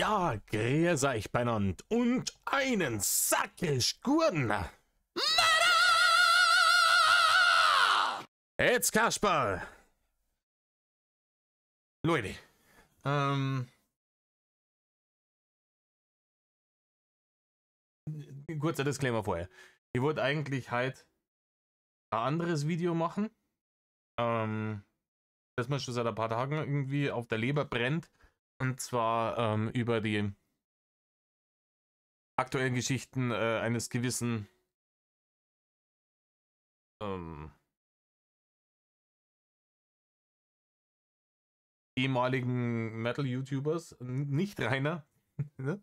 Ja, grüß euch beinand und einen sackisch guten. Jetzt Kasperl. Leute, kurzer Disclaimer vorher. Ich wollte eigentlich heute ein anderes Video machen, das mir schon seit ein paar Tagen irgendwie auf der Leber brennt. Und zwar über die aktuellen Geschichten eines gewissen ehemaligen Metal-YouTubers, nicht Rainer, ne?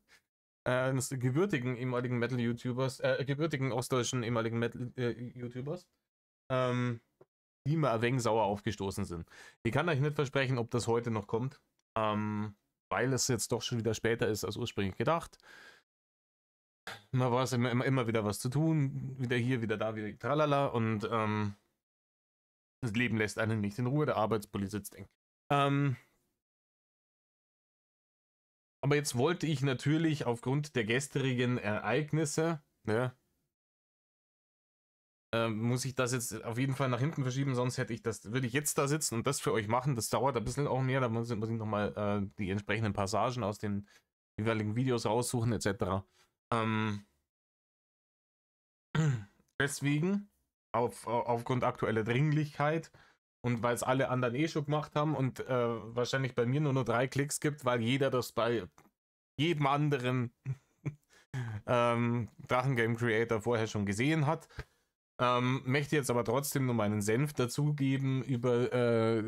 Eines gebürtigen ehemaligen Metal-YouTubers, gebürtigen ostdeutschen ehemaligen Metal-YouTubers, die mir ein wenig sauer aufgestoßen sind. Ich kann euch nicht versprechen, ob das heute noch kommt, weil es jetzt doch schon wieder später ist als ursprünglich gedacht. Man war es immer wieder was zu tun, wieder hier, wieder da, wieder tralala, und das Leben lässt einen nicht in Ruhe, der Arbeitspulli sitzt eng. Aber jetzt wollte ich natürlich aufgrund der gestrigen Ereignisse, ne, muss ich das jetzt auf jeden Fall nach hinten verschieben, sonst würde ich jetzt da sitzen und das für euch machen. Das dauert ein bisschen auch mehr, da muss ich nochmal die entsprechenden Passagen aus den jeweiligen Videos raussuchen, etc. Deswegen, aufgrund aktueller Dringlichkeit und weil es alle anderen eh schon gemacht haben und wahrscheinlich bei mir nur 3 Klicks gibt, weil jeder das bei jedem anderen Drachengame Creator vorher schon gesehen hat, möchte jetzt aber trotzdem nur meinen Senf dazugeben über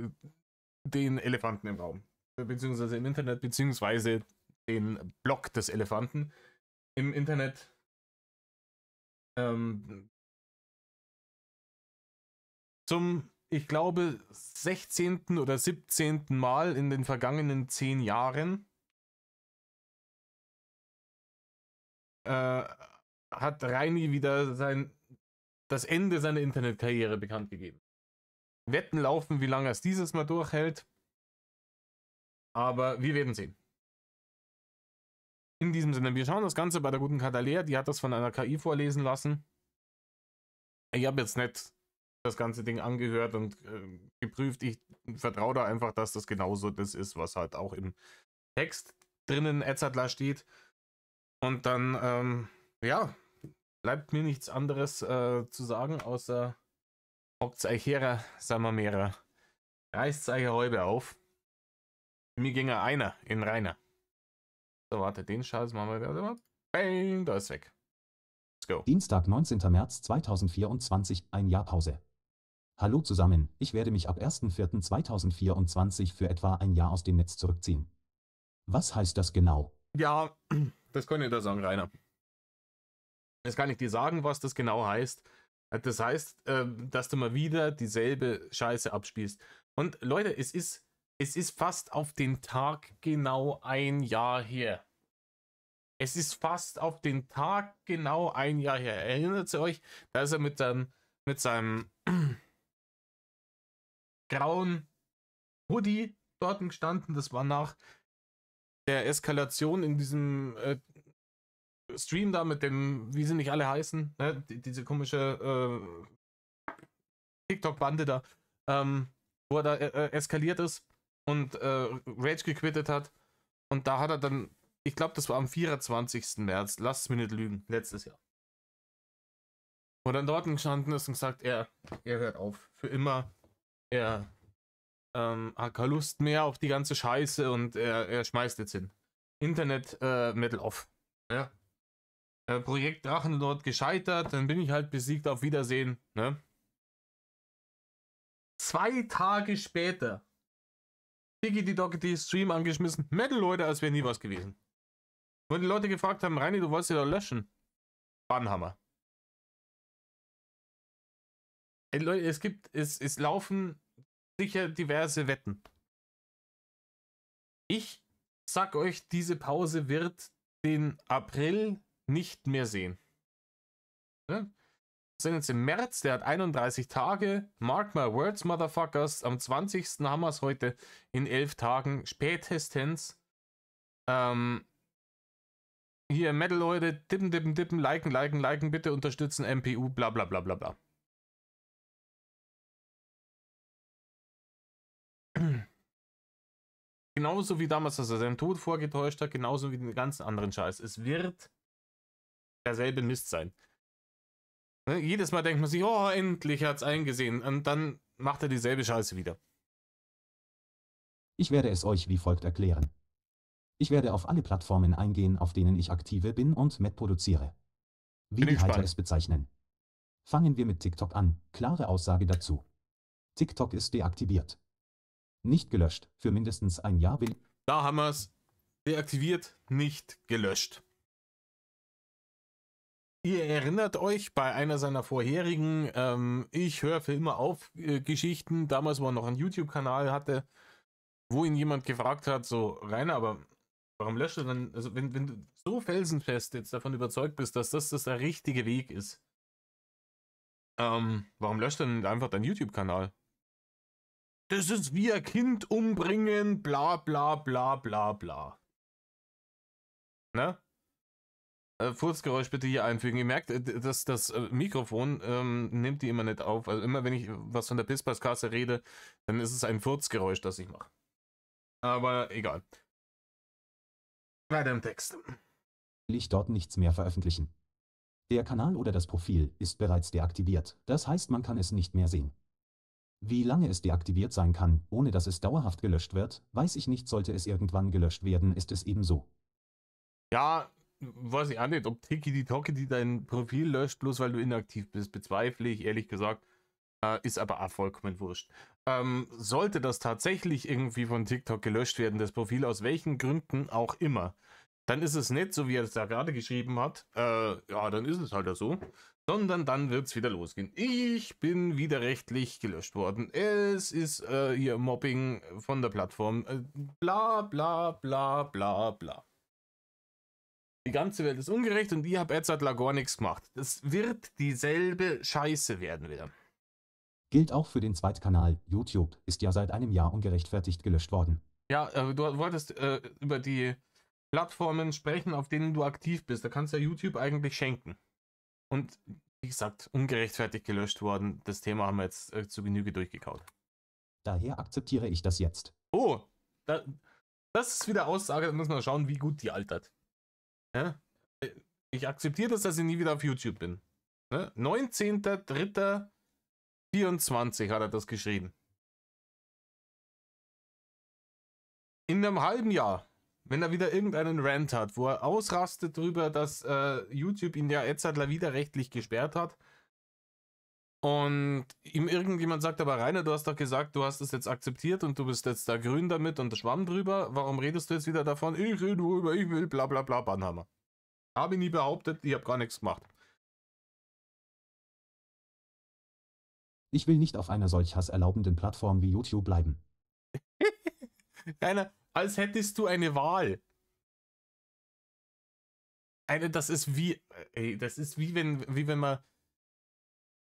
den Elefanten im Raum, beziehungsweise im Internet, beziehungsweise den Blog des Elefanten im Internet. Zum, ich glaube, 16. oder 17. Mal in den vergangenen 10 Jahren hat Reini wieder das Ende seiner Internetkarriere bekannt gegeben. Wetten laufen, wie lange es dieses Mal durchhält, aber wir werden sehen. In diesem Sinne, wir schauen das Ganze bei der guten Katalea, die hat das von einer KI vorlesen lassen. Ich habe jetzt nicht das ganze Ding angehört und geprüft. Ich vertraue da einfach, dass das genauso das ist, was halt auch im Text drinnen Etzadler steht. Und dann, ja, bleibt mir nichts anderes zu sagen, außer hockt's euch her, sagen wir mehrere. Reißt euch eine Häube auf. Mir ginge einer in Rainer. So, warte, den Scheiß machen wir wieder. Bang, da ist weg. Let's go. Dienstag, 19. März 2024, ein Jahr Pause. Hallo zusammen, ich werde mich ab 1.4.2024 für etwa ein Jahr aus dem Netz zurückziehen. Was heißt das genau? Ja, das kann ich dir sagen, Rainer. Jetzt kann ich dir sagen, was das genau heißt. Das heißt, dass du mal wieder dieselbe Scheiße abspielst. Und Leute, es ist fast auf den Tag genau ein Jahr her. Es ist fast auf den Tag genau ein Jahr her. Erinnert ihr euch, da ist er mit seinem grauen Hoodie dort gestanden. Das war nach der Eskalation in diesem Stream da mit dem, wie sie nicht alle heißen, ne? Diese komische TikTok-Bande da, wo er da eskaliert ist und Rage gequittet hat. Und da hat er dann, ich glaube, das war am 24. März, lasst es mir nicht lügen, letztes Jahr. Wo dann dort gestanden ist und gesagt, er hört auf, für immer. Er hat keine Lust mehr auf die ganze Scheiße und er schmeißt jetzt hin. Internet Metal off. Ja. Projekt Drachenlord gescheitert, dann bin ich halt besiegt, auf Wiedersehen. Ne? 2 Tage später Diggity Doggity Stream angeschmissen, Metal Leute, als wäre nie was gewesen. Wo die Leute gefragt haben, Reini, du wolltest ja doch löschen. Bannhammer. Leute, es laufen sicher diverse Wetten. Ich sag euch, diese Pause wird den April nicht mehr sehen. Ne? Wir sind jetzt im März, der hat 31 Tage. Mark my words, Motherfuckers. Am 20. haben wir es heute, in 11 Tagen spätestens. hier Metal Leute, tippen, tippen, tippen, liken, liken, liken, bitte unterstützen, MPU, bla bla bla bla bla. Genauso wie damals, dass er seinen Tod vorgetäuscht hat, genauso wie den ganzen anderen Scheiß. Es wird derselbe Mist sein. Ne? Jedes Mal denkt man sich, oh, endlich hat es eingesehen. Und dann macht er dieselbe Scheiße wieder. Ich werde es euch wie folgt erklären. Ich werde auf alle Plattformen eingehen, auf denen ich aktive bin und mitproduziere. Wie Bin die Hater gespannt. es bezeichnen. Fangen wir mit TikTok an. Klare Aussage dazu. TikTok ist deaktiviert. Nicht gelöscht. Für mindestens ein Jahr will Da haben wir es. Deaktiviert, nicht gelöscht. Ihr erinnert euch bei einer seiner vorherigen Ich höre für immer auf Geschichten, damals wo er noch einen YouTube-Kanal hatte, wo ihn jemand gefragt hat, so Rainer, aber warum löscht du dann, also wenn du so felsenfest jetzt davon überzeugt bist, dass das der richtige Weg ist, warum löscht du dann einfach deinen YouTube-Kanal? Das ist wie ein Kind umbringen, bla bla bla bla bla. Ne? Furzgeräusch bitte hier einfügen. Ihr merkt, dass das Mikrofon nimmt die immer nicht auf. Also immer wenn ich was von der Pispass-Kasse rede, dann ist es ein Furzgeräusch, das ich mache. Aber egal. Weiter im Text. ich dort nichts mehr veröffentlichen. Der Kanal oder das Profil ist bereits deaktiviert, das heißt, man kann es nicht mehr sehen. Wie lange es deaktiviert sein kann, ohne dass es dauerhaft gelöscht wird, weiß ich nicht. Sollte es irgendwann gelöscht werden, ist es ebenso. Ja, weiß ich auch nicht, ob Tiki Toki dein Profil löscht, bloß weil du inaktiv bist, bezweifle ich, ehrlich gesagt. Ist aber auch vollkommen wurscht. Sollte das tatsächlich irgendwie von TikTok gelöscht werden, das Profil, aus welchen Gründen auch immer, dann ist es nicht so, wie er es da gerade geschrieben hat, ja, dann ist es halt so, sondern dann wird es wieder losgehen. Ich bin widerrechtlich gelöscht worden. Es ist hier Mobbing von der Plattform. Bla bla bla bla bla. Die ganze Welt ist ungerecht und ich habe jetzt halt gar nichts gemacht. Das wird dieselbe Scheiße werden wieder. Gilt auch für den Zweitkanal. YouTube ist ja seit einem Jahr ungerechtfertigt gelöscht worden. Ja, du wolltest über die Plattformen sprechen, auf denen du aktiv bist. Da kannst du ja YouTube eigentlich schenken. Und wie gesagt, ungerechtfertigt gelöscht worden. Das Thema haben wir jetzt zu Genüge durchgekaut. Daher akzeptiere ich das jetzt. Oh, das ist wieder Aussage, da muss man schauen, wie gut die altert. Ja? Ich akzeptiere das, dass ich nie wieder auf YouTube bin. Ne? 19.03.24 hat er das geschrieben. In einem halben Jahr, wenn er wieder irgendeinen Rant hat, wo er ausrastet drüber, dass YouTube ihn ja jetzt widerrechtlich gesperrt hat und ihm irgendjemand sagt, aber Rainer, du hast doch gesagt, du hast es jetzt akzeptiert und du bist jetzt da grün damit und der Schwamm drüber, warum redest du jetzt wieder davon? Ich rede drüber, ich will, bla bla bla, Bannhammer. Habe ich nie behauptet, ich habe gar nichts gemacht. Ich will nicht auf einer solch hasserlaubenden Plattform wie YouTube bleiben. Rainer, als hättest du eine Wahl. Das ist wie wenn man.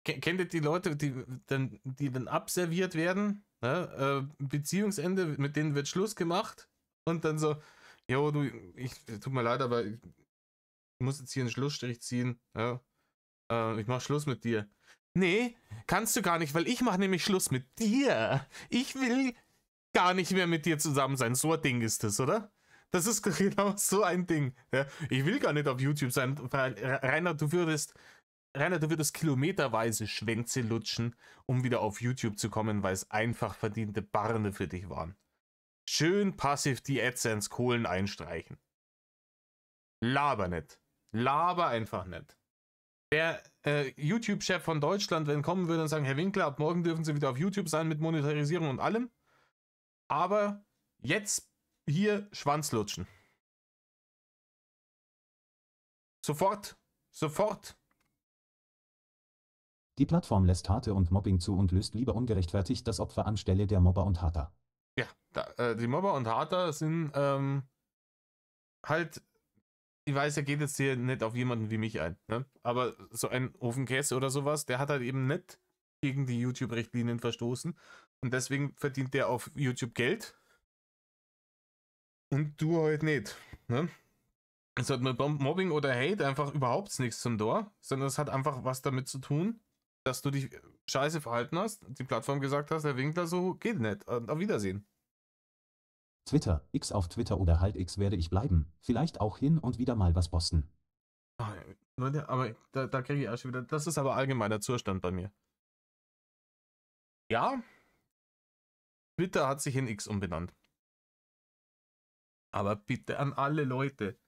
Kennt ihr die Leute, die dann abserviert werden? Ne? Beziehungsende, mit denen wird Schluss gemacht und dann so, jo, tut mir leid, aber ich muss jetzt hier einen Schlussstrich ziehen. Ja? Ich mach Schluss mit dir. Nee, kannst du gar nicht, weil ich mache nämlich Schluss mit dir. Ich will gar nicht mehr mit dir zusammen sein. So ein Ding ist das, oder? Das ist genau so ein Ding. Ja? Ich will gar nicht auf YouTube sein. Rainer, du würdest kilometerweise Schwänze lutschen, um wieder auf YouTube zu kommen, weil es einfach verdiente Barne für dich waren. Schön passiv die AdSense-Kohlen einstreichen. Laber nicht. Laber einfach nicht. Der YouTube-Chef von Deutschland, wenn kommen würde und sagen, Herr Winkler, ab morgen dürfen Sie wieder auf YouTube sein mit Monetarisierung und allem. Aber jetzt hier Schwanz lutschen. Sofort. Sofort. Die Plattform lässt Hate und Mobbing zu und löst lieber ungerechtfertigt das Opfer anstelle der Mobber und Hater. Ja, die Mobber und Hater sind halt, ich weiß, er geht jetzt hier nicht auf jemanden wie mich ein, ne? Aber so ein Ofenkäse oder sowas, der hat halt eben nicht gegen die YouTube-Richtlinien verstoßen und deswegen verdient der auf YouTube Geld und du halt nicht, ne? Es hat mit Mobbing oder Hate einfach überhaupt nichts zum Tor, sondern es hat einfach was damit zu tun, dass du dich scheiße verhalten hast, die Plattform gesagt hast, Herr Winkler, so geht nicht. Auf Wiedersehen. Twitter, X auf Twitter oder halt X werde ich bleiben. Vielleicht auch hin und wieder mal was posten. Leute, aber da kriege ich auch schon wieder. Das ist aber allgemeiner Zustand bei mir. Ja, Twitter hat sich in X umbenannt. Aber bitte an alle Leute.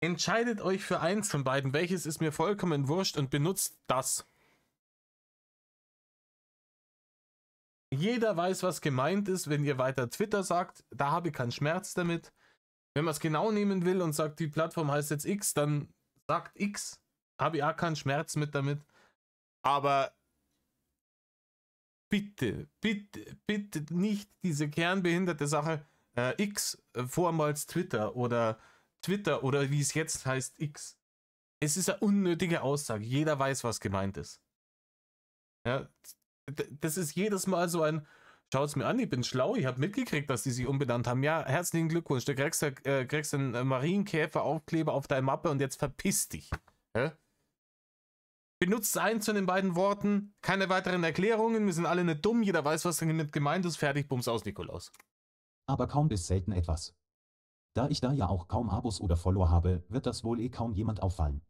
Entscheidet euch für eins von beiden. Welches ist mir vollkommen wurscht und benutzt das. Jeder weiß, was gemeint ist, wenn ihr weiter Twitter sagt. Da habe ich keinen Schmerz damit. Wenn man es genau nehmen will und sagt, die Plattform heißt jetzt X, dann sagt X. Habe ich auch keinen Schmerz mit damit. Aber bitte, bitte, bitte nicht diese kernbehinderte Sache X vormals Twitter oder wie es jetzt heißt X. Es ist eine unnötige Aussage. Jeder weiß, was gemeint ist. Ja, das ist jedes Mal so ein, schaut's mir an, ich bin schlau, ich habe mitgekriegt, dass die sich umbenannt haben. Ja, herzlichen Glückwunsch, du kriegst einen Marienkäfer-Aufkleber auf deine Mappe und jetzt verpiss dich. Ja? Benutzt eins von den beiden Worten, keine weiteren Erklärungen, wir sind alle nicht dumm, jeder weiß, was damit gemeint ist, fertig, Bums aus, Nikolaus. Aber kaum bis selten etwas. Da ich da ja auch kaum Abos oder Follower habe, wird das wohl kaum jemand auffallen.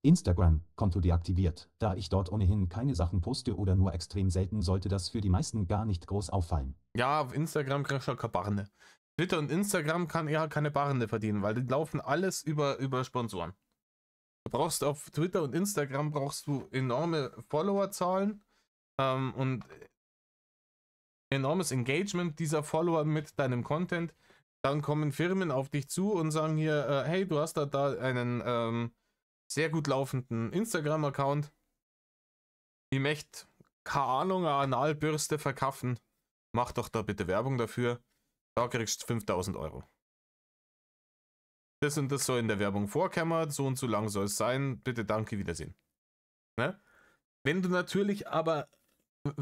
Instagram, Konto deaktiviert. Da ich dort ohnehin keine Sachen poste oder nur extrem selten, sollte das für die meisten gar nicht groß auffallen. Ja, auf Instagram kriegst du keine Barne. Twitter und Instagram kann eher keine Barne verdienen, weil die laufen alles über Sponsoren. Du brauchst auf Twitter und Instagram brauchst du enorme Followerzahlen und enormes Engagement dieser Follower mit deinem Content. Dann kommen Firmen auf dich zu und sagen hier, hey, du hast da einen sehr gut laufenden Instagram-Account. Ich möchte, keine Ahnung, eine Analbürste verkaufen. Mach doch da bitte Werbung dafür. Da kriegst du 5.000 Euro. Das und das soll in der Werbung vorkommen, so und so lang soll es sein. Bitte, danke, Wiedersehen. Ne? Wenn du natürlich aber,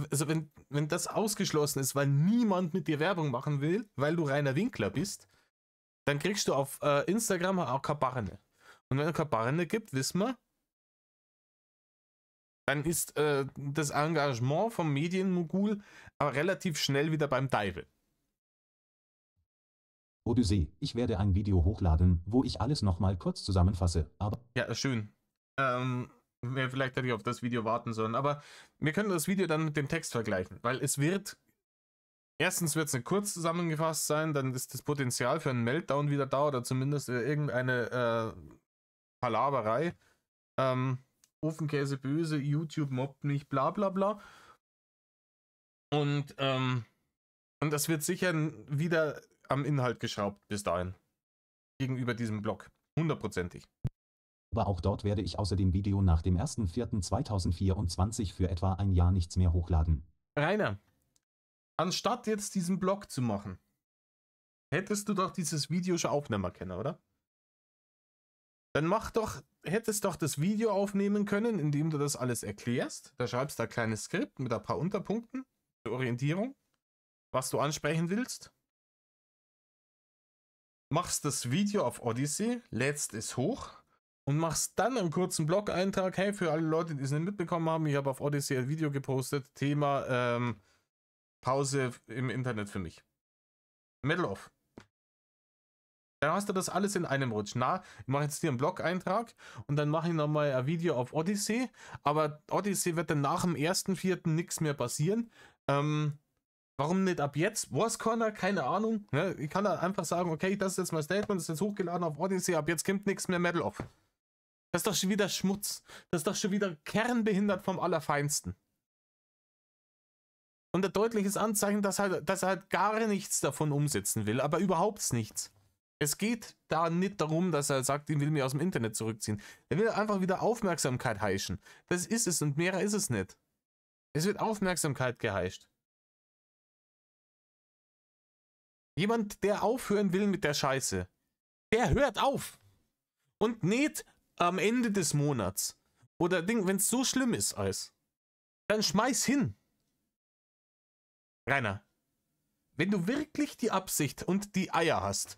also wenn das ausgeschlossen ist, weil niemand mit dir Werbung machen will, weil du reiner Winkler bist, dann kriegst du auf Instagram auch keine Barne. Und wenn es keine Barne gibt, wissen wir, dann ist das Engagement vom Medienmogul aber relativ schnell wieder beim Teufel. Odyssee, ich werde ein Video hochladen, wo ich alles nochmal kurz zusammenfasse, aber... Ja, schön. Vielleicht hätte ich auf das Video warten sollen, aber wir können das Video dann mit dem Text vergleichen, weil es wird, erstens wird es nicht kurz zusammengefasst sein, dann ist das Potenzial für einen Meltdown wieder da oder zumindest irgendeine Palaverei. Ofenkäse böse, YouTube mobbt mich, bla bla bla. Und das wird sicher wieder am Inhalt geschraubt bis dahin. Gegenüber diesem Blog. 100%ig. Aber auch dort werde ich außer dem Video nach dem 1.4.2024 für etwa ein Jahr nichts mehr hochladen. Rainer, anstatt jetzt diesen Blog zu machen, hättest du doch dieses Video schon aufnehmen können, oder? Dann hättest doch das Video aufnehmen können, indem du das alles erklärst. Da schreibst du ein kleines Skript mit ein paar Unterpunkten zur Orientierung, was du ansprechen willst. Machst das Video auf Odyssey, lädst es hoch und machst dann einen kurzen Blog-Eintrag. Hey, für alle Leute, die es nicht mitbekommen haben, ich habe auf Odyssey ein Video gepostet. Thema Pause im Internet für mich. Metal off. Dann hast du das alles in einem Rutsch. Na, ich mache jetzt hier einen Blog-Eintrag und dann mache ich nochmal ein Video auf Odyssey. Aber Odyssey wird dann nach dem 1.4. nichts mehr passieren. Warum nicht ab jetzt? Wars Corner? Keine Ahnung. Ne? Ich kann da einfach sagen, okay, das ist jetzt mein Statement, das ist jetzt hochgeladen auf Odyssey, ab jetzt kommt nichts mehr Metal off. Das ist doch schon wieder Schmutz. Das ist doch schon wieder kernbehindert vom Allerfeinsten. Und ein deutliches Anzeichen, dass er halt gar nichts davon umsetzen will, aber überhaupt nichts. Es geht da nicht darum, dass er sagt, ich will mich aus dem Internet zurückziehen. Er will einfach wieder Aufmerksamkeit heischen. Das ist es und mehr ist es nicht. Es wird Aufmerksamkeit geheischt. Jemand, der aufhören will mit der Scheiße, der hört auf. Und nicht am Ende des Monats. Oder wenn es so schlimm ist, dann schmeiß hin. Rainer, wenn du wirklich die Absicht und die Eier hast,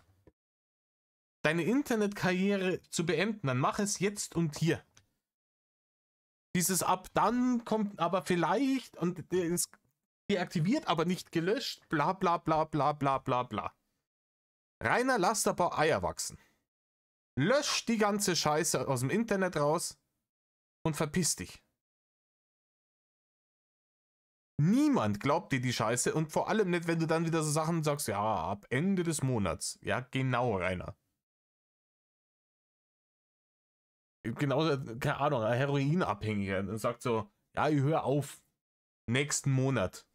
deine Internetkarriere zu beenden, dann mach es jetzt und hier. Dieses ab dann kommt aber vielleicht und der ist deaktiviert, aber nicht gelöscht, bla bla bla bla bla bla bla. Rainer, lass ein paar Eier wachsen. Lösch die ganze Scheiße aus dem Internet raus und verpiss dich. Niemand glaubt dir die Scheiße und vor allem nicht, wenn du dann wieder so Sachen sagst, ja, ab Ende des Monats. Ja, genau, Rainer. Genauso, keine Ahnung, ein Heroinabhängiger und sagt so, ja, ich höre auf. Nächsten Monat.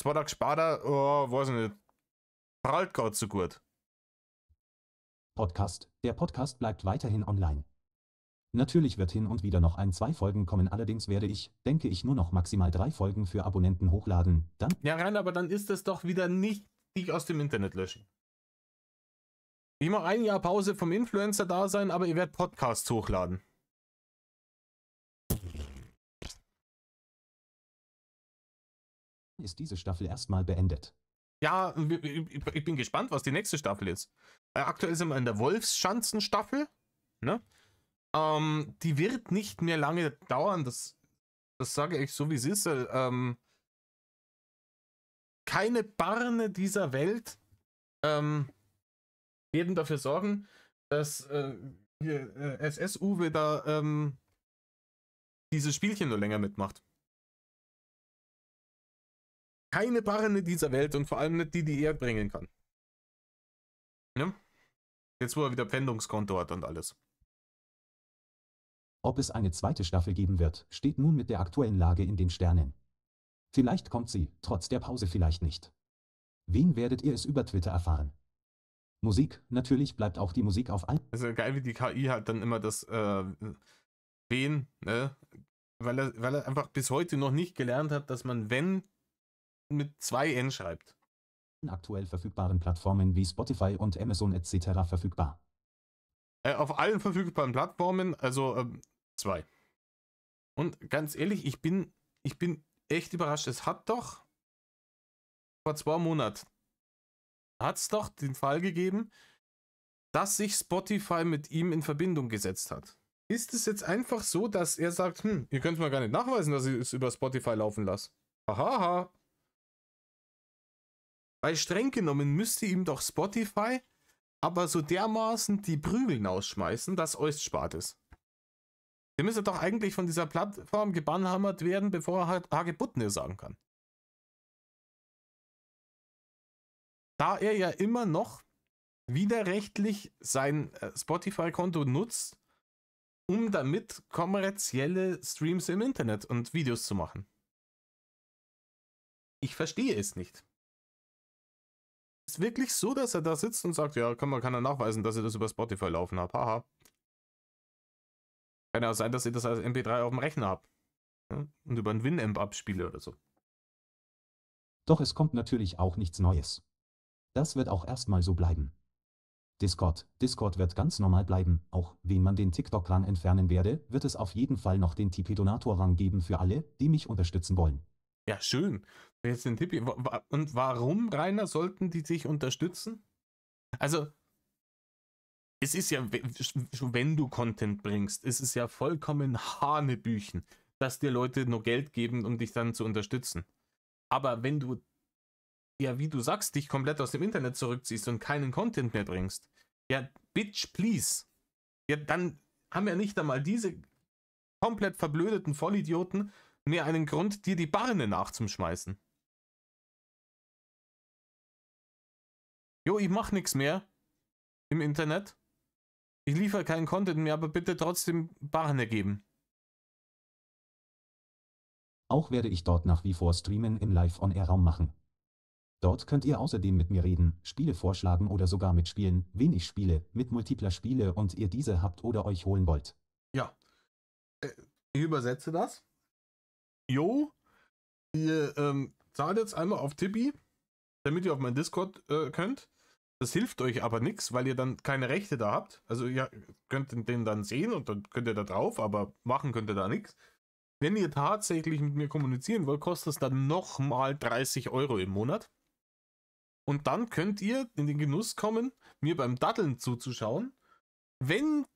2 Tage später, oh, weiß ich nicht. Prallt gerade so gut. Podcast. Der Podcast bleibt weiterhin online. Natürlich wird hin und wieder noch 2 Folgen kommen, allerdings werde ich, denke ich, nur noch maximal 3 Folgen für Abonnenten hochladen. Dann Ja, Rainer, aber dann ist es doch wieder nicht dich aus dem Internet löschen. Ich mache 1 Jahr Pause vom Influencer-Dasein, aber ihr werdet Podcasts hochladen. ist diese Staffel erstmal beendet. Ja, ich bin gespannt, was die nächste Staffel ist. Aktuell sind wir in der Wolfsschanzen-Staffel. Ne? Die wird nicht mehr lange dauern, das sage ich so, wie es ist. Keine Barne dieser Welt werden dafür sorgen, dass SS-Uwe da dieses Spielchen nur länger mitmacht. Keine Barne dieser Welt und vor allem nicht die, die er bringen kann. Ja? Jetzt, wo er wieder Pfändungskonto hat und alles. Ob es eine zweite Staffel geben wird, steht nun mit der aktuellen Lage in den Sternen. Vielleicht kommt sie, trotz der Pause vielleicht nicht. Wen werdet ihr es über Twitter erfahren? Musik, natürlich bleibt auch die Musik auf allen. Also geil, wie die KI halt dann immer das wen, ne? Weil er einfach bis heute noch nicht gelernt hat, dass man wenn mit 2 N schreibt. Aktuell verfügbaren Plattformen wie Spotify und Amazon etc. verfügbar. Auf allen verfügbaren Plattformen, also 2. Und ganz ehrlich, ich bin echt überrascht. Es hat doch vor 2 Monaten hat es doch den Fall gegeben, dass sich Spotify mit ihm in Verbindung gesetzt hat. Ist es jetzt einfach so, dass er sagt, ihr könnt mir gar nicht nachweisen, dass ich es über Spotify laufen lasse? Hahaha. Weil streng genommen müsste ihm doch Spotify aber so dermaßen die Prügel ausschmeißen, dass alles spart ist. Der müsste doch eigentlich von dieser Plattform gebannhammert werden, bevor er halt Hagebuttene sagen kann. Da er ja immer noch widerrechtlich sein Spotify-Konto nutzt, um damit kommerzielle Streams im Internet und Videos zu machen. Ich verstehe es nicht. Ist wirklich so, dass er da sitzt und sagt, ja, kann er nachweisen, dass ich das über Spotify laufen habe. Haha. Kann ja auch sein, dass ich das als MP3 auf dem Rechner habe. Ja? Und über ein Winamp abspiele oder so. Doch es kommt natürlich auch nichts Neues. Das wird auch erstmal so bleiben. Discord wird ganz normal bleiben, auch wenn man den TikTok-Rang entfernen werde, wird es auf jeden Fall noch den Tipeee-Donator-Rang geben für alle, die mich unterstützen wollen. Ja, schön. Jetzt den Tipeee. Und warum, Rainer, sollten die sich unterstützen? Also, es ist ja, wenn du Content bringst, ist es ja vollkommen Hanebüchen, dass dir Leute nur Geld geben, um dich dann zu unterstützen. Aber wenn du, ja, wie du sagst, dich komplett aus dem Internet zurückziehst und keinen Content mehr bringst, ja, bitch, please. Ja, dann haben ja nicht einmal diese komplett verblödeten Vollidioten mehr einen Grund, dir die Barne nachzuschmeißen. Jo, ich mach nichts mehr im Internet. Ich liefere keinen Content mehr, aber bitte trotzdem Barne geben. Auch werde ich dort nach wie vor streamen im Live-on-Air-Raum machen. Dort könnt ihr außerdem mit mir reden, Spiele vorschlagen oder sogar mitspielen, wen ich spiele, mit Multipler spiele und ihr diese habt oder euch holen wollt. Ja. Ich übersetze das. Jo, ihr zahlt jetzt einmal auf Tipeee, damit ihr auf meinen Discord könnt. Das hilft euch aber nichts, weil ihr dann keine Rechte da habt. Also ihr könnt den dann sehen und dann könnt ihr da drauf, aber machen könnt ihr da nichts. Wenn ihr tatsächlich mit mir kommunizieren wollt, kostet es dann nochmal 30 € im Monat. Und dann könnt ihr in den Genuss kommen, mir beim Daddeln zuzuschauen. Wenn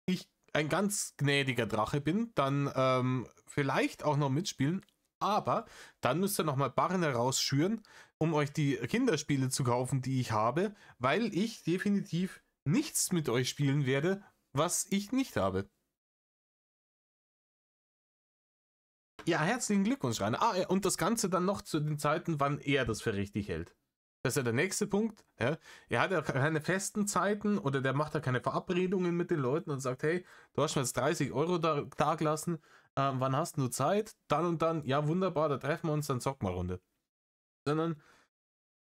ich ein ganz gnädiger Drache bin, dann vielleicht auch noch mitspielen. Aber dann müsst ihr nochmal Barren herausschüren, um euch die Kinderspiele zu kaufen, die ich habe, weil ich definitiv nichts mit euch spielen werde, was ich nicht habe. Ja, herzlichen Glückwunsch, Rainer. Ja, und das Ganze dann noch zu den Zeiten, wann er das für richtig hält. Das ist ja der nächste Punkt. Ja. Er hat ja keine festen Zeiten oder der macht ja keine Verabredungen mit den Leuten und sagt, hey, du hast mir jetzt 30 Euro da gelassen, wann hast du Zeit? Dann und dann, ja wunderbar, da treffen wir uns, dann zocken wir eine Runde. Sondern,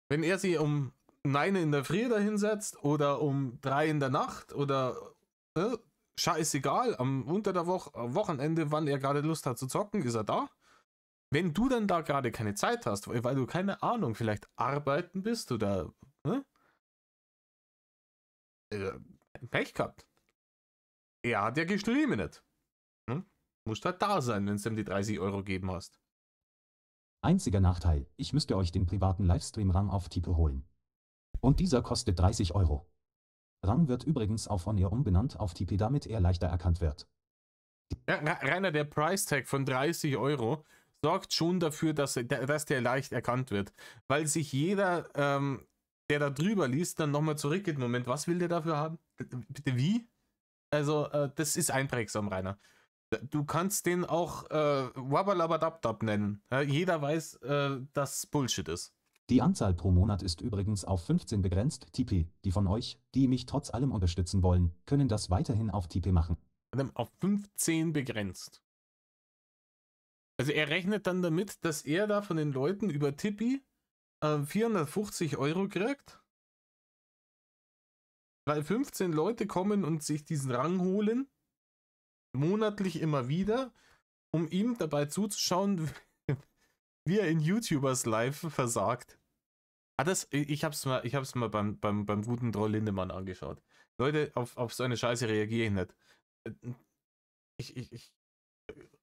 wenn er sich um 9 in der Früh da hinsetzt oder um 3 in der Nacht oder scheißegal, unter der Woche, am Wochenende, wann er gerade Lust hat zu zocken, ist er da. Wenn du dann da gerade keine Zeit hast, weil du keine Ahnung, vielleicht arbeiten bist oder Pech gehabt. Er hat ja gestreamt. Musst halt da sein, wenn du ihm die 30 Euro geben hast. Einziger Nachteil, ich müsste euch den privaten Livestream-Rang auf Tipe holen. Und dieser kostet 30 Euro. Rang wird übrigens auf On Air umbenannt auf Tipe, damit er leichter erkannt wird. Ja, Rainer, der Price-Tag von 30 Euro sorgt schon dafür, dass der leicht erkannt wird. Weil sich jeder, der da drüber liest, dann nochmal zurückgeht. Moment, was will der dafür haben? Bitte wie? Also, das ist einprägsam, Rainer. Du kannst den auch Wabbalabadabdab nennen. Ja, jeder weiß, dass Bullshit ist. Die Anzahl pro Monat ist übrigens auf 15 begrenzt. Tipe, die von euch, die mich trotz allem unterstützen wollen, können das weiterhin auf Tipe machen. Auf 15 begrenzt. Also er rechnet dann damit, dass er da von den Leuten über Tippi 450 Euro kriegt, weil 15 Leute kommen und sich diesen Rang holen, monatlich immer wieder, um ihm dabei zuzuschauen, wie er in YouTubers Live versagt. Ich hab's mal beim guten Troll Lindemann angeschaut. Leute, auf so eine Scheiße reagiere ich nicht. Ich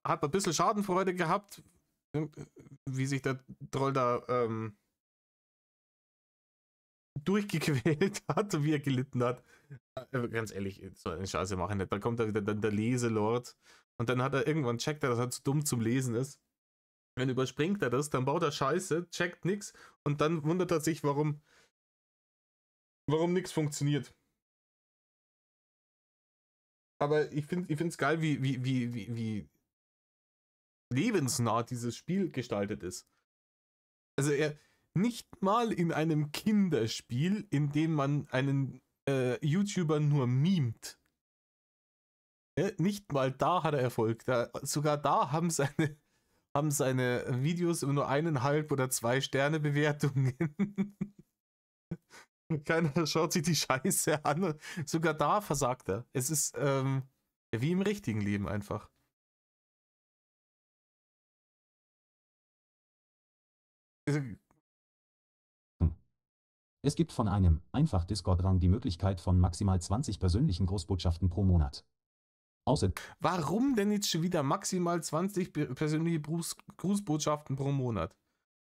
habe ein bisschen Schadenfreude gehabt, wie sich der Troll da durchgequält hat und wie er gelitten hat. Ganz ehrlich, so eine Scheiße mache ich nicht. Dann kommt da wieder der Leselord und dann hat er irgendwann checkt er, dass er zu dumm zum Lesen ist. Dann überspringt er das, dann baut er Scheiße, checkt nichts und dann wundert er sich, warum nichts funktioniert. Aber ich finde es geil, wie lebensnah dieses Spiel gestaltet ist. Also er nicht mal in einem Kinderspiel, in dem man einen YouTuber nur mimt. Nicht mal da hat er Erfolg. Sogar da haben seine Videos immer nur 1,5 oder 2 Sterne Bewertungen. Keiner schaut sich die Scheiße an. Sogar da versagt er. Es ist wie im richtigen Leben einfach. Es gibt von einem einfach Discord-Rang die Möglichkeit von maximal 20 persönlichen Großbotschaften pro Monat. Warum denn jetzt schon wieder maximal 20 persönliche Grußbotschaften pro Monat?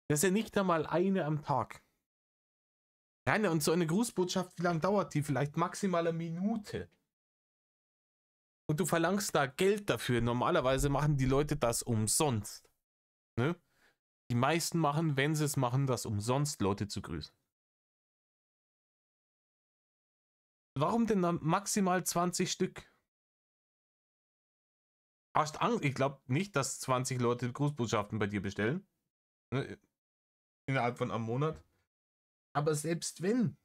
Das ist ja nicht einmal eine am Tag. Nein, und so eine Grußbotschaft, wie lange dauert die? Vielleicht maximal eine Minute. Und du verlangst da Geld dafür. Normalerweise machen die Leute das umsonst. Ne? Die meisten machen, wenn sie es machen, das umsonst, Leute zu grüßen. Warum denn dann maximal 20 Stück? Hast Angst? Ich glaube nicht, dass 20 Leute Grußbotschaften bei dir bestellen. Ne? Innerhalb von einem Monat. Aber selbst wenn,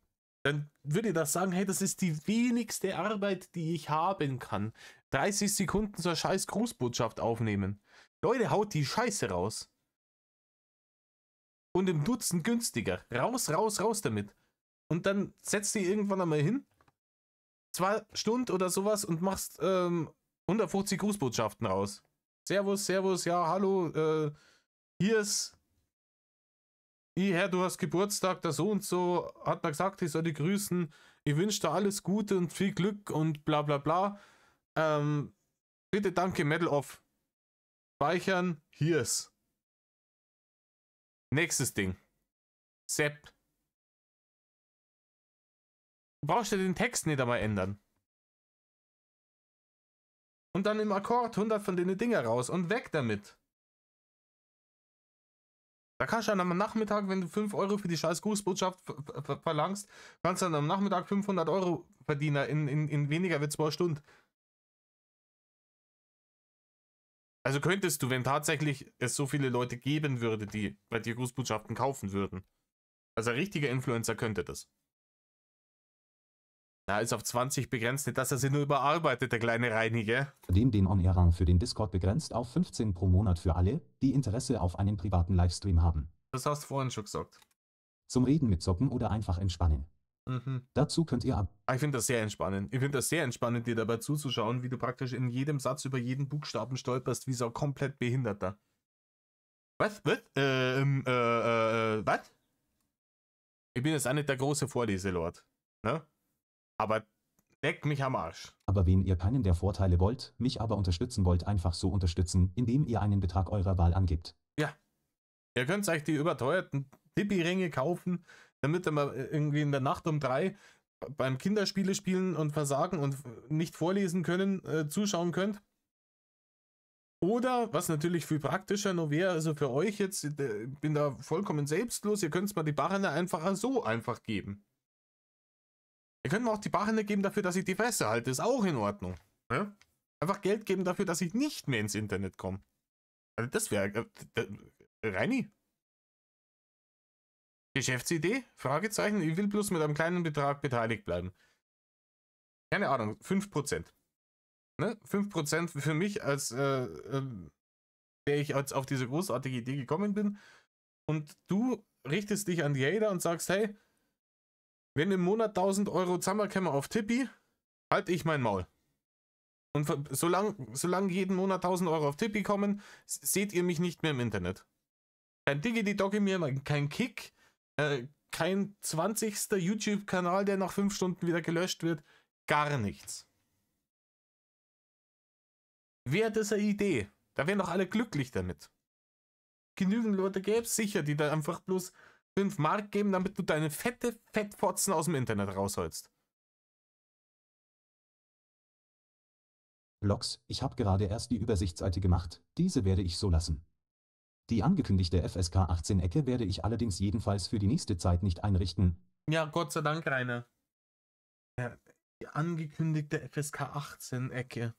dann würde ich das sagen, hey, das ist die wenigste Arbeit, die ich haben kann. 30 Sekunden so eine scheiß Grußbotschaft aufnehmen. Leute, haut die Scheiße raus. Und im Dutzend günstiger. Raus, raus, raus damit. Und dann setzt die irgendwann einmal hin, 2 Stunden oder sowas und machst 150 Grußbotschaften raus. Servus, servus, ja, hallo, hier ist Herr, du hast Geburtstag, der so und so hat mir gesagt, ich soll dich grüßen. Ich wünsche dir alles Gute und viel Glück und bla bla bla. Bitte danke, Medal of. Speichern, hier ist. Nächstes Ding. Sepp. brauchst du den Text nicht einmal ändern. Und dann im Akkord 100 von den Dinger raus und weg damit. Da kannst du dann am Nachmittag, wenn du 5 Euro für die scheiß Grußbotschaft verlangst, kannst du dann am Nachmittag 500 Euro verdienen in weniger als 2 Stunden. Also könntest du, wenn tatsächlich es so viele Leute geben würde, die bei dir Grußbotschaften kaufen würden. Also ein richtiger Influencer könnte das. Na, ist auf 20 begrenzt, nicht, dass er sie nur überarbeitet, der kleine Reinige. Den On-Air-Rang für den Discord begrenzt auf 15 pro Monat für alle, die Interesse auf einen privaten Livestream haben. Das hast du vorhin schon gesagt. Zum Reden mit Zocken oder einfach entspannen. Dazu könnt ihr Ich finde das sehr entspannend. Ich finde das sehr entspannend, dir dabei zuzuschauen, wie du praktisch in jedem Satz über jeden Buchstaben stolperst, wie so ein komplett Behinderter. Was? Was? Was? Ich bin jetzt auch nicht der große Vorleselord. Ne? Aber leck mich am Arsch. Aber wenn ihr keinen der Vorteile wollt, mich aber unterstützen wollt, einfach so unterstützen, indem ihr einen Betrag eurer Wahl angebt. Ja. Ihr könnt euch die überteuerten Tippi-Ringe kaufen, damit ihr mal irgendwie in der Nacht um 3 beim Kinderspiele spielen und versagen und nicht vorlesen können, zuschauen könnt. Oder, was natürlich viel praktischer noch wäre, also für euch jetzt, ich bin da vollkommen selbstlos, ihr könnt es mal die Barrene einfach so einfach geben. Ihr könnt mir auch die Barrene geben dafür, dass ich die Fresse halte, ist auch in Ordnung. Ja? Einfach Geld geben dafür, dass ich nicht mehr ins Internet komme. Also das wäre, Reini? Geschäftsidee? Fragezeichen. Ich will bloß mit einem kleinen Betrag beteiligt bleiben. Keine Ahnung, 5%. Ne? 5% für mich, als der ich jetzt auf diese großartige Idee gekommen bin. Und du richtest dich an die Hater und sagst, hey, wenn im Monat 1000 Euro zusammenkommen auf Tippi, halte ich mein Maul. Und solange jeden Monat 1000 Euro auf Tippi kommen, seht ihr mich nicht mehr im Internet. Kein Diggity-Doggy mehr, kein Kick, kein 20. YouTube-Kanal, der nach 5 Stunden wieder gelöscht wird. Gar nichts. Wäre das eine Idee? Da wären doch alle glücklich damit. Genügend Leute gäbe es sicher, die da einfach bloß 5 Mark geben, damit du deine fette Fettfotzen aus dem Internet rausholst. Blogs, ich habe gerade erst die Übersichtsseite gemacht, diese werde ich so lassen. Die angekündigte FSK 18-Ecke werde ich allerdings jedenfalls für die nächste Zeit nicht einrichten. Ja, Gott sei Dank, Rainer. Ja, die angekündigte FSK 18-Ecke.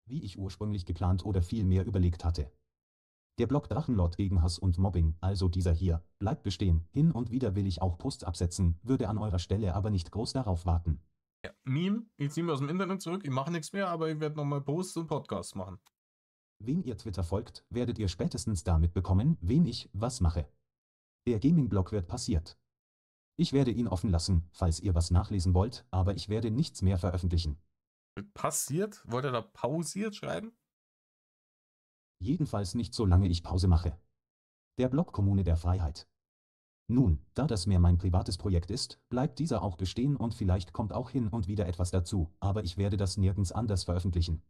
Wie ich ursprünglich geplant oder viel mehr überlegt hatte. Der Blog Drachenlord gegen Hass und Mobbing, also dieser hier, bleibt bestehen. Hin und wieder will ich auch Posts absetzen, würde an eurer Stelle aber nicht groß darauf warten. Ja, Meme, ich ziehe mich aus dem Internet zurück, ich mache nichts mehr, aber ich werde nochmal Posts und Podcasts machen. Wen ihr Twitter folgt, werdet ihr spätestens damit bekommen, wen ich was mache. Der Gaming-Blog wird passiert. Ich werde ihn offen lassen, falls ihr was nachlesen wollt, aber ich werde nichts mehr veröffentlichen. Passiert? Wollt ihr da pausiert schreiben? Jedenfalls nicht solange ich Pause mache. Der Blog Kommune der Freiheit. Nun, da das mehr mein privates Projekt ist, bleibt dieser auch bestehen und vielleicht kommt auch hin und wieder etwas dazu, aber ich werde das nirgends anders veröffentlichen.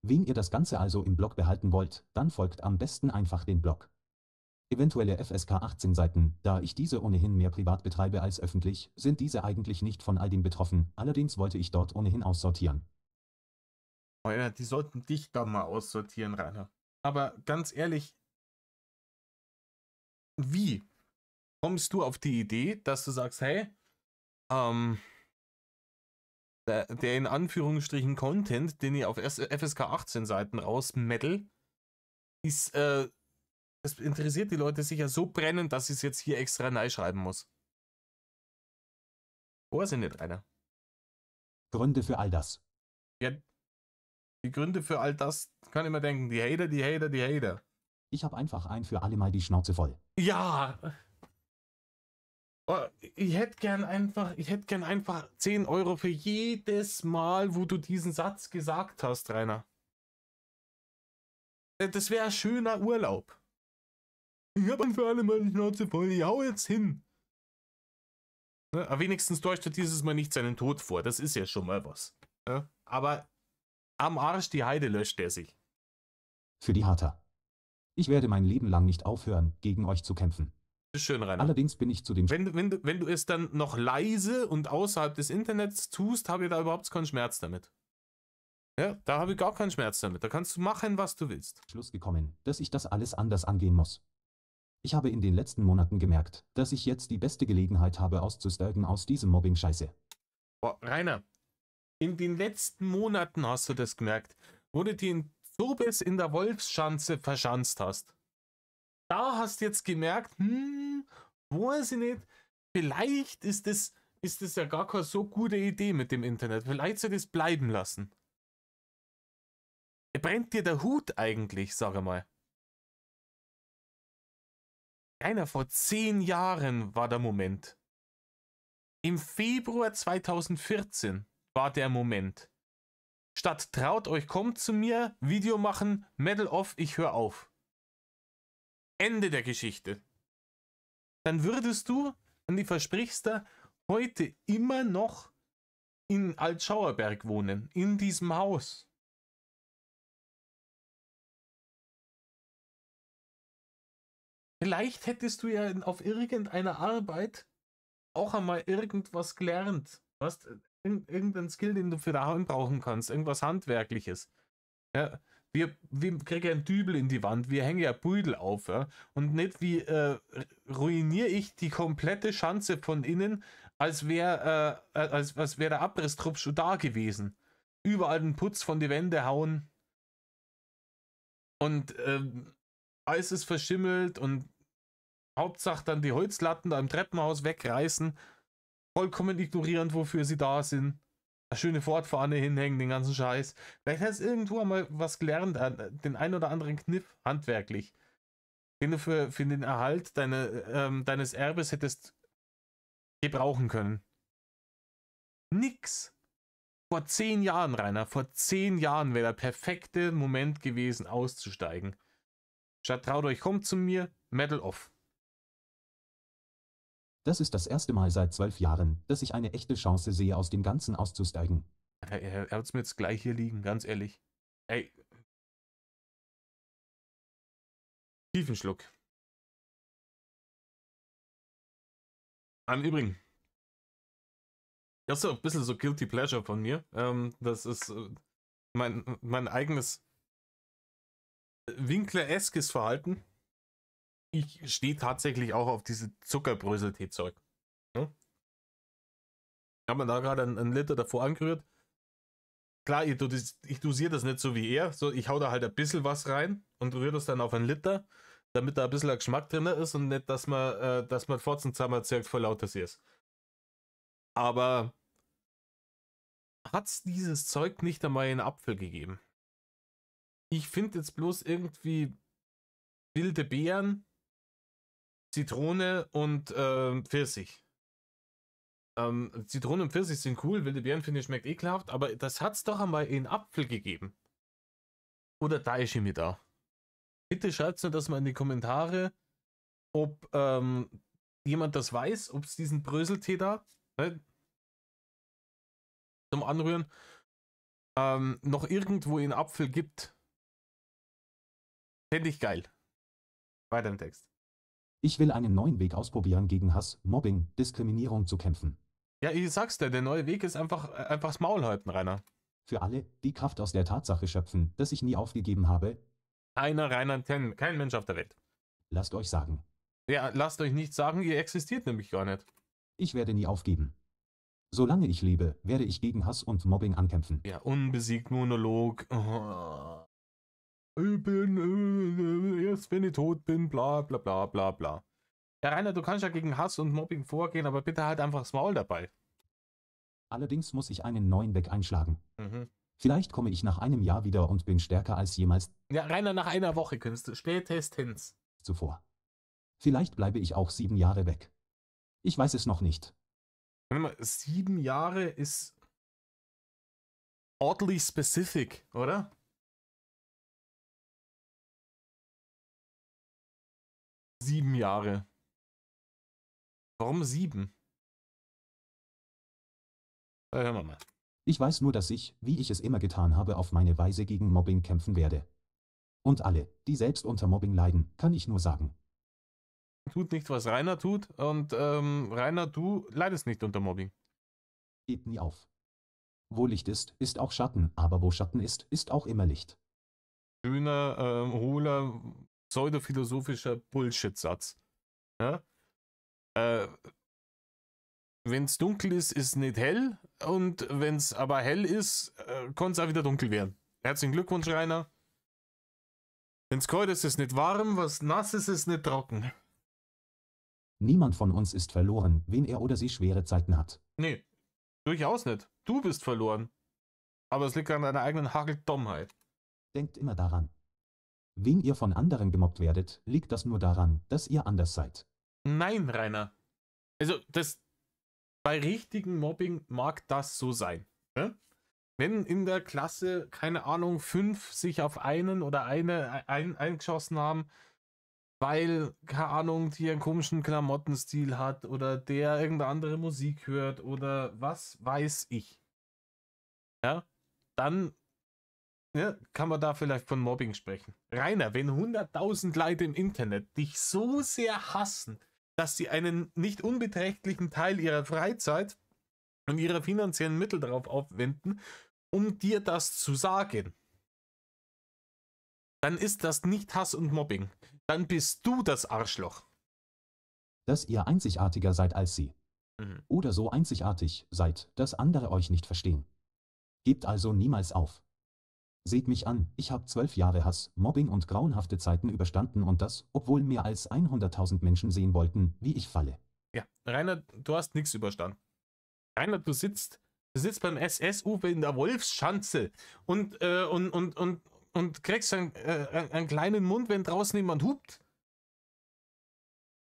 Wen ihr das Ganze also im Blog behalten wollt, dann folgt am besten einfach den Blog. Eventuelle FSK 18 Seiten, da ich diese ohnehin mehr privat betreibe als öffentlich, sind diese eigentlich nicht von all dem betroffen, allerdings wollte ich dort ohnehin aussortieren. Oh ja, die sollten dich da mal aussortieren, Rainer. Aber ganz ehrlich, wie kommst du auf die Idee, dass du sagst, hey, der in Anführungsstrichen Content, den ich auf FSK 18 Seiten rausmeddel, ist, das interessiert die Leute sicher so brennend, dass ich es jetzt hier extra neu schreiben muss. Weiß ich nicht, Rainer. Gründe für all das. Ja, die Gründe für all das kann ich mir denken. Die Hater, die Hater, die Hater. Ich habe einfach ein für alle Mal die Schnauze voll. Ja! Oh, ich hätte gern einfach 10 Euro für jedes Mal, wo du diesen Satz gesagt hast, Rainer. Das wäre ein schöner Urlaub. Ich habe für alle Mal die Schnauze voll, ich hau jetzt hin. Ne? Aber wenigstens täuscht er dieses Mal nicht seinen Tod vor, das ist ja schon mal was. Ne? Aber am Arsch die Heide löscht er sich. Für die Hater. Ich werde mein Leben lang nicht aufhören, gegen euch zu kämpfen. Ist schön, Rainer. Allerdings bin ich zu dem Wenn du es dann noch leise und außerhalb des Internets tust, habe ich da überhaupt keinen Schmerz damit. Ja, da habe ich gar keinen Schmerz damit. Da kannst du machen, was du willst. Schluss gekommen, dass ich das alles anders angehen muss. Ich habe in den letzten Monaten gemerkt, dass ich jetzt die beste Gelegenheit habe auszusteigen aus diesem Mobbing-Scheiße. Boah, Rainer, in den letzten Monaten hast du das gemerkt, wo du den Zobes in der Wolfsschanze verschanzt hast. Da hast du jetzt gemerkt, weiß ich nicht, vielleicht ist das ja gar keine so gute Idee mit dem Internet. Vielleicht soll das bleiben lassen. Brennt dir der Hut eigentlich, sag ich mal. Rainer, vor 10 Jahren war der Moment. Im Februar 2014 war der Moment. Statt traut euch, kommt zu mir, Video machen, Medal off, ich höre auf. Ende der Geschichte. Dann würdest du, und ich versprich's dir, heute immer noch in Altschauerberg wohnen, in diesem Haus. Vielleicht hättest du ja auf irgendeiner Arbeit auch einmal irgendwas gelernt. Was? Irgendein Skill, den du für daheim brauchen kannst. Irgendwas Handwerkliches. Ja, wir kriegen einen Dübel in die Wand, wir hängen ja Beutel auf. Ja? Und nicht wie ruiniere ich die komplette Schanze von innen, als wäre wär der Abrisstrupp schon da gewesen. Überall den Putz von die Wände hauen. Und alles ist verschimmelt und Hauptsache dann die Holzlatten da im Treppenhaus wegreißen. Vollkommen ignorierend, wofür sie da sind. Eine schöne Fortfahne hinhängen, den ganzen Scheiß. Vielleicht hast du irgendwo einmal was gelernt, den ein oder anderen Kniff handwerklich, den du für den Erhalt deines Erbes hättest gebrauchen können. Nix. Vor 10 Jahren, Rainer, vor 10 Jahren wäre der perfekte Moment gewesen, auszusteigen. Statt traut euch, kommt zu mir, Medal off. Das ist das erste Mal seit 12 Jahren, dass ich eine echte Chance sehe, aus dem Ganzen auszusteigen. Er hat es mir jetzt gleich hier liegen, ganz ehrlich. Ey. Tiefen Schluck. Im Übrigen. Das ist so ein bisschen so Guilty Pleasure von mir. Das ist mein eigenes Winkler-eskes Verhalten. Ich stehe tatsächlich auch auf diese Zuckerbrösel-Tee-Zeug. Ja? Ich habe mir da gerade einen Liter davor angerührt. Klar, ich dosiere das nicht so wie er. So, ich hau da halt ein bisschen was rein und rühre das dann auf einen Liter, damit da ein bisschen Geschmack drin ist und nicht, dass man Fotzen zusammenzirkt vor lauter ist. Aber hat's dieses Zeug nicht einmal in Apfel gegeben? Ich finde jetzt bloß irgendwie wilde Beeren, Zitrone und Pfirsich. Zitrone und Pfirsich sind cool, wilde Beeren finde ich schmeckt ekelhaft, aber das hat's doch einmal in Apfel gegeben. Oder da ist ich mir da. Bitte schreibt mir das mal in die Kommentare, ob jemand das weiß, ob es diesen Bröseltee da zum Anrühren noch irgendwo in Apfel gibt. Fände ich geil. Weiter im Text. Ich will einen neuen Weg ausprobieren, gegen Hass, Mobbing, Diskriminierung zu kämpfen. Ja, ich sag's dir, der neue Weg ist einfach das Maul halten, Rainer. Für alle, die Kraft aus der Tatsache schöpfen, dass ich nie aufgegeben habe. Rainer, kein Mensch auf der Welt. Lasst euch sagen. Ja, lasst euch nicht sagen, ihr existiert nämlich gar nicht. Ich werde nie aufgeben. Solange ich lebe, werde ich gegen Hass und Mobbing ankämpfen. Ja, unbesiegt Monolog. Oh. Ich bin erst wenn ich tot bin, bla bla bla bla bla. Ja, Rainer, du kannst ja gegen Hass und Mobbing vorgehen, aber bitte halt einfach das Maul dabei. Allerdings muss ich einen neuen Weg einschlagen. Mhm. Vielleicht komme ich nach einem Jahr wieder und bin stärker als jemals. Ja, Rainer, nach einer Woche könntest du spätestens Zuvor. Vielleicht bleibe ich auch 7 Jahre weg. Ich weiß es noch nicht. 7 Jahre ist oddly specific, oder? Sieben Jahre. Warum 7? Hören wir mal. Ich weiß nur, dass ich, wie ich es immer getan habe, auf meine Weise gegen Mobbing kämpfen werde. Und alle, die selbst unter Mobbing leiden, kann ich nur sagen. tut nicht, was Rainer tut. Und Rainer, du leidest nicht unter Mobbing. Gebt nie auf. Wo Licht ist, ist auch Schatten, aber wo Schatten ist, ist auch immer Licht. Schöner, hohler, pseudophilosophischer Bullshit-Satz. Ja? Wenn es dunkel ist, ist nicht hell. Und wenn es aber hell ist, kann es auch wieder dunkel werden. Herzlichen Glückwunsch, Rainer. Wenn es kalt ist, ist nicht warm. Was nass ist, ist nicht trocken. Niemand von uns ist verloren, wenn er oder sie schwere Zeiten hat. Nee, durchaus nicht. Du bist verloren. Aber es liegt an deiner eigenen Hageldummheit. Denkt immer daran. Wenn ihr von anderen gemobbt werdet, liegt das nur daran, dass ihr anders seid. Nein, Rainer. Also, bei richtigen Mobbing mag das so sein. Ne? Wenn in der Klasse, keine Ahnung, 5 sich auf einen oder eine eingeschossen haben, weil, keine Ahnung, die einen komischen Klamottenstil hat oder der irgendeine andere Musik hört oder was weiß ich. Ja, dann kann man da vielleicht von Mobbing sprechen. Rainer, wenn 100.000 Leute im Internet dich so sehr hassen, dass sie einen nicht unbeträchtlichen Teil ihrer Freizeit und ihrer finanziellen Mittel darauf aufwenden, um dir das zu sagen, dann ist das nicht Hass und Mobbing. Dann bist du das Arschloch. Dass ihr einzigartiger seid als sie. Mhm. Oder so einzigartig seid, dass andere euch nicht verstehen. Gebt also niemals auf. Seht mich an, ich habe 12 Jahre Hass, Mobbing und grauenhafte Zeiten überstanden und das, obwohl mehr als 100.000 Menschen sehen wollten, wie ich falle. Ja, Rainer, du hast nichts überstanden. Rainer, du sitzt beim SS-Uwe in der Wolfsschanze und kriegst einen kleinen Mund, wenn draußen jemand hupt.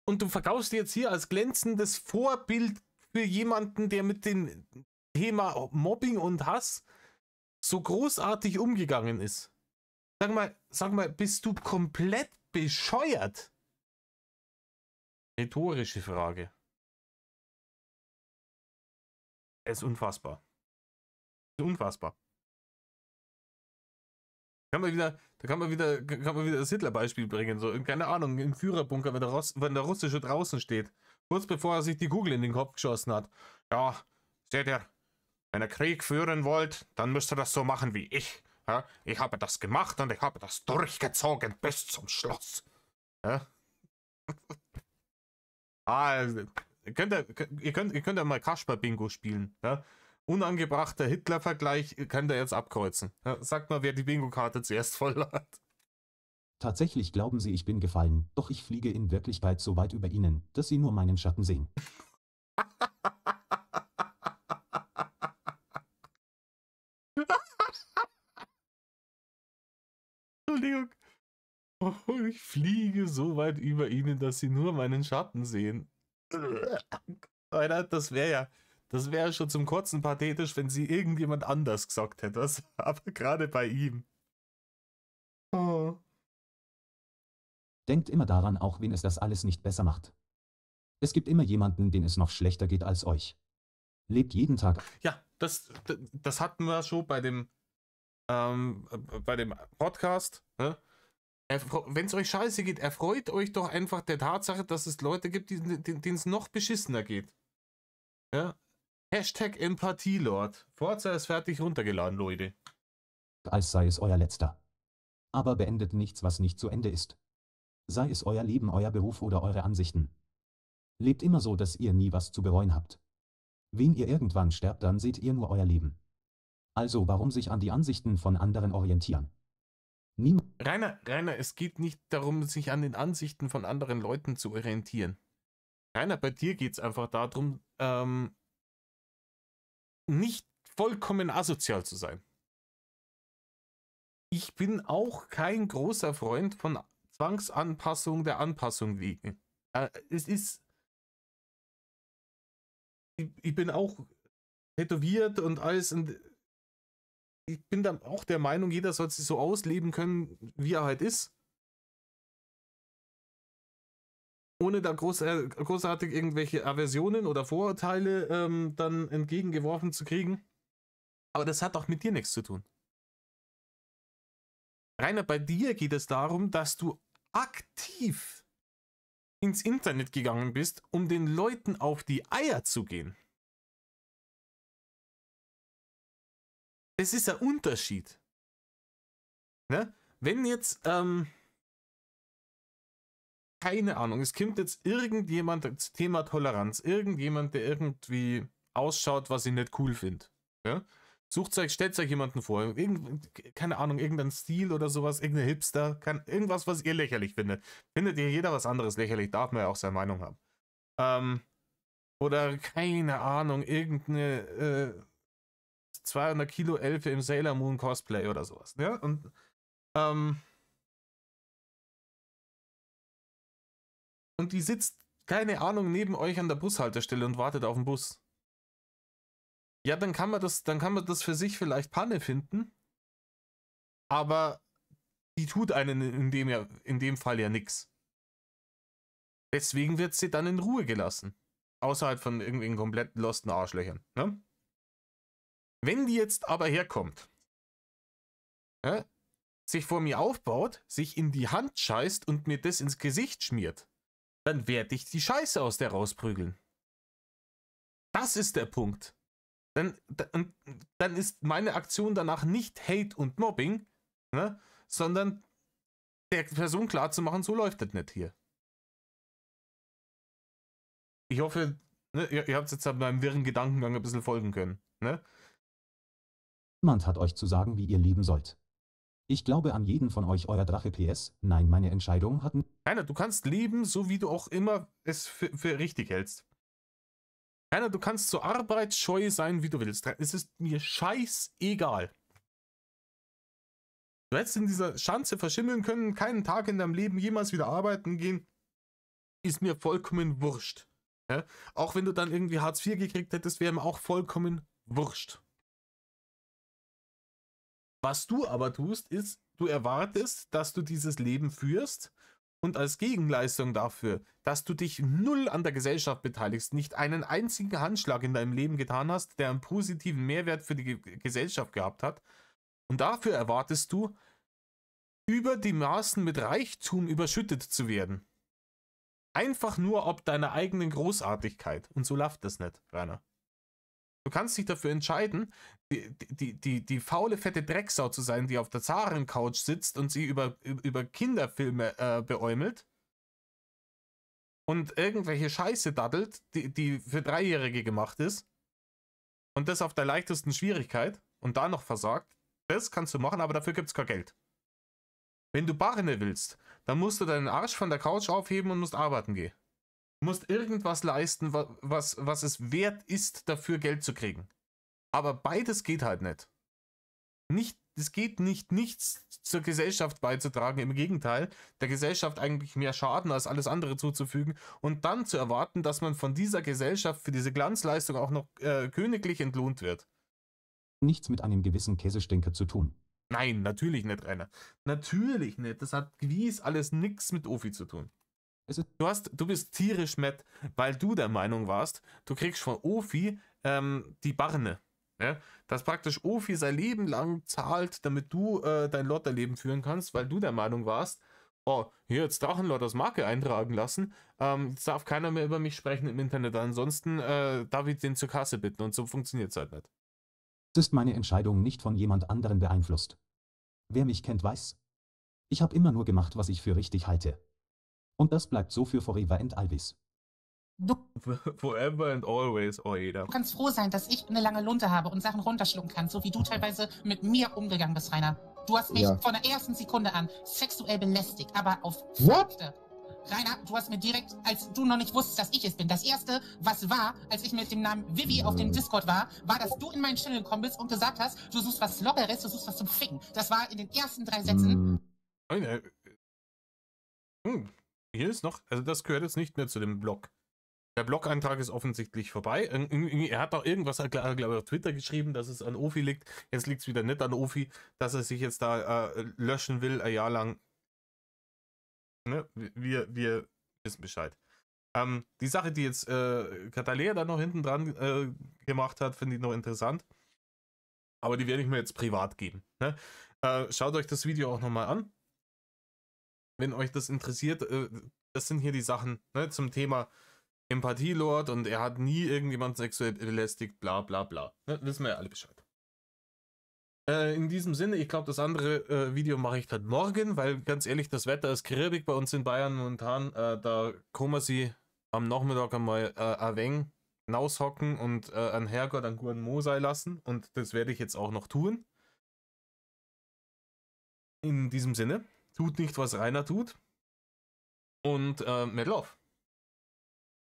Und du verkaufst dir jetzt hier als glänzendes Vorbild für jemanden, der mit dem Thema Mobbing und Hass so großartig umgegangen ist. Sag mal, bist du komplett bescheuert? Rhetorische Frage. Es ist unfassbar. Unfassbar. Da kann man wieder das Hitler-Beispiel bringen. So, keine Ahnung, im Führerbunker, wenn der Russische draußen steht. Kurz bevor er sich die Kugel in den Kopf geschossen hat. Ja, seht ihr, wenn ihr Krieg führen wollt, dann müsst ihr das so machen wie ich. Ja, ich habe das gemacht und ich habe das durchgezogen bis zum Schluss. Ja? Also, ihr könnt ja mal Kasper-Bingo spielen. Ja? Unangebrachter Hitler-Vergleich könnt ihr jetzt abkreuzen. Ja? Sagt mal, wer die Bingo-Karte zuerst voll hat. Tatsächlich glauben sie, ich bin gefallen, doch ich fliege in Wirklichkeit so weit über ihnen, dass sie nur meinen Schatten sehen. Entschuldigung. Oh, ich fliege so weit über ihnen, dass sie nur meinen Schatten sehen. Alter, das wäre ja schon zum Kotzen pathetisch, wenn sie irgendjemand anders gesagt hätte. Aber gerade bei ihm. Oh. Denkt immer daran, auch wenn es das alles nicht besser macht. Es gibt immer jemanden, den es noch schlechter geht als euch. Lebt jeden Tag. Ja, das hatten wir schon bei dem Podcast. Ne? Wenn es euch scheiße geht, erfreut euch doch einfach der Tatsache, dass es Leute gibt, denen es noch beschissener geht. Ja? Hashtag Empathielord. Forza ist fertig runtergeladen, Leute. Als sei es euer letzter. Aber beendet nichts, was nicht zu Ende ist. Sei es euer Leben, euer Beruf oder eure Ansichten. Lebt immer so, dass ihr nie was zu bereuen habt. Wenn ihr irgendwann sterbt, dann seht ihr nur euer Leben. Also warum sich an die Ansichten von anderen orientieren? Rainer, es geht nicht darum, sich an den Ansichten von anderen Leuten zu orientieren. Rainer, bei dir geht es einfach darum, nicht vollkommen asozial zu sein. Ich bin auch kein großer Freund von Zwangsanpassung der Anpassung wegen. Ich bin auch tätowiert und alles und ich bin dann auch der Meinung, jeder soll sich so ausleben können, wie er halt ist. Ohne da großartig irgendwelche Aversionen oder Vorurteile dann entgegengeworfen zu kriegen. Aber das hat doch mit dir nichts zu tun. Rainer, bei dir geht es darum, dass du aktiv ins Internet gegangen bist, um den Leuten auf die Eier zu gehen. Das ist ein Unterschied. Ne? Wenn jetzt, keine Ahnung, es kommt jetzt irgendjemand, das Thema Toleranz, irgendjemand, der irgendwie ausschaut, was ich nicht cool finde. Ja? Stellt euch jemanden vor, keine Ahnung, irgendein Stil oder sowas, irgendein Hipster, irgendwas, was ihr lächerlich findet. Findet ihr jeder was anderes lächerlich, darf man ja auch seine Meinung haben. Oder keine Ahnung, irgendeine 200 Kilo Elfe im Sailor Moon Cosplay oder sowas. Ja? Und die sitzt, keine Ahnung, neben euch an der Bushaltestelle und wartet auf den Bus. Ja, dann kann man das für sich vielleicht Panne finden, aber die tut einen in dem Fall ja nichts. Deswegen wird sie dann in Ruhe gelassen. Außerhalb von irgendwelchen komplett losten Arschlöchern. Ne? Wenn die jetzt aber herkommt, sich vor mir aufbaut, sich in die Hand scheißt und mir das ins Gesicht schmiert, dann werde ich die Scheiße aus der rausprügeln. Das ist der Punkt. Dann ist meine Aktion danach nicht Hate und Mobbing, ne, sondern der Person klarzumachen, so läuft das nicht hier. Ich hoffe, ne, ihr habt jetzt an meinem wirren Gedankengang ein bisschen folgen können. Ne? Niemand hat euch zu sagen, wie ihr leben sollt. Ich glaube an jeden von euch, euer Drache PS. Nein, meine Entscheidung hatten. Keiner, du kannst leben, so wie du auch immer es für richtig hältst. Keiner, du kannst so arbeitsscheu sein, wie du willst. Es ist mir scheißegal. Du hättest in dieser Schanze verschimmeln können, keinen Tag in deinem Leben jemals wieder arbeiten gehen. Ist mir vollkommen wurscht. Ja? Auch wenn du dann irgendwie Hartz IV gekriegt hättest, wäre mir auch vollkommen wurscht. Was du aber tust, ist, du erwartest, dass du dieses Leben führst und als Gegenleistung dafür, dass du dich null an der Gesellschaft beteiligst, nicht einen einzigen Handschlag in deinem Leben getan hast, der einen positiven Mehrwert für die Gesellschaft gehabt hat. Und dafür erwartest du, über die Maßen mit Reichtum überschüttet zu werden. Einfach nur ob deiner eigenen Großartigkeit. Und so läuft das nicht, Rainer. Du kannst dich dafür entscheiden, die faule, fette Drecksau zu sein, die auf der Zarencouch sitzt und sie über Kinderfilme beäumelt und irgendwelche Scheiße daddelt, die für Dreijährige gemacht ist und das auf der leichtesten Schwierigkeit und da noch versagt. Das kannst du machen, aber dafür gibt es kein Geld. Wenn du Barne willst, dann musst du deinen Arsch von der Couch aufheben und musst arbeiten gehen. Du musst irgendwas leisten, was es wert ist, dafür Geld zu kriegen. Aber beides geht halt nicht. Es geht nicht, nichts zur Gesellschaft beizutragen. Im Gegenteil, der Gesellschaft eigentlich mehr Schaden als alles andere zuzufügen und dann zu erwarten, dass man von dieser Gesellschaft für diese Glanzleistung auch noch königlich entlohnt wird. Nichts mit einem gewissen Käsestinker zu tun. Nein, natürlich nicht, Rainer. Natürlich nicht. Das hat gewiss alles nichts mit Ofi zu tun. Du bist tierisch matt, weil du der Meinung warst, du kriegst von Ofi die Barne. Ja? Dass praktisch Ofi sein Leben lang zahlt, damit du dein Lotterleben führen kannst, weil du der Meinung warst, oh, hier jetzt Drachenlord als Marke eintragen lassen, jetzt darf keiner mehr über mich sprechen im Internet, ansonsten darf ich den zur Kasse bitten und so funktioniert es halt nicht. Es ist meine Entscheidung nicht von jemand anderen beeinflusst. Wer mich kennt, weiß. Ich habe immer nur gemacht, was ich für richtig halte. Und das bleibt so für Forever and Always. Forever and always, Oida. Du kannst froh sein, dass ich eine lange Lunte habe und Sachen runterschlucken kann, so wie du teilweise mit mir umgegangen bist, Rainer. Du hast mich von der ersten Sekunde an sexuell belästigt, aber auf Fakte. Rainer, du hast mir direkt, als du noch nicht wusstest, dass ich es bin, das Erste, was war, als ich mit dem Namen Vivi auf dem Discord war, dass du in meinen Channel gekommen bist und gesagt hast, du suchst was Lockeres, du suchst was zum Ficken. Das war in den ersten 3 Sätzen. Hier ist noch, also das gehört jetzt nicht mehr zu dem Blog. Der Blog-Eintrag ist offensichtlich vorbei. Er hat auch irgendwas, glaube ich, auf Twitter geschrieben, dass es an Ofi liegt. Jetzt liegt es wieder nicht an Ofi, dass er sich jetzt da löschen will, ein Jahr lang. Ne? Wir wissen Bescheid. Die Sache, die jetzt Katalea da noch hinten dran gemacht hat, finde ich noch interessant. Aber die werde ich mir jetzt privat geben. Ne? Schaut euch das Video auch nochmal an. Wenn euch das interessiert, das sind hier die Sachen, ne, zum Thema Empathielord und er hat nie irgendjemand sexuell belästigt, bla bla bla. Ne, wissen wir ja alle Bescheid. In diesem Sinne, ich glaube, das andere Video mache ich dann morgen, weil ganz ehrlich, das Wetter ist kribbig bei uns in Bayern momentan. Da kann man sie am Nachmittag einmal ein wenig hinaushocken und an Herrgott einen guten Mo sein lassen. Und das werde ich jetzt auch noch tun. In diesem Sinne, tut nicht, was Rainer tut. Und Metal auf.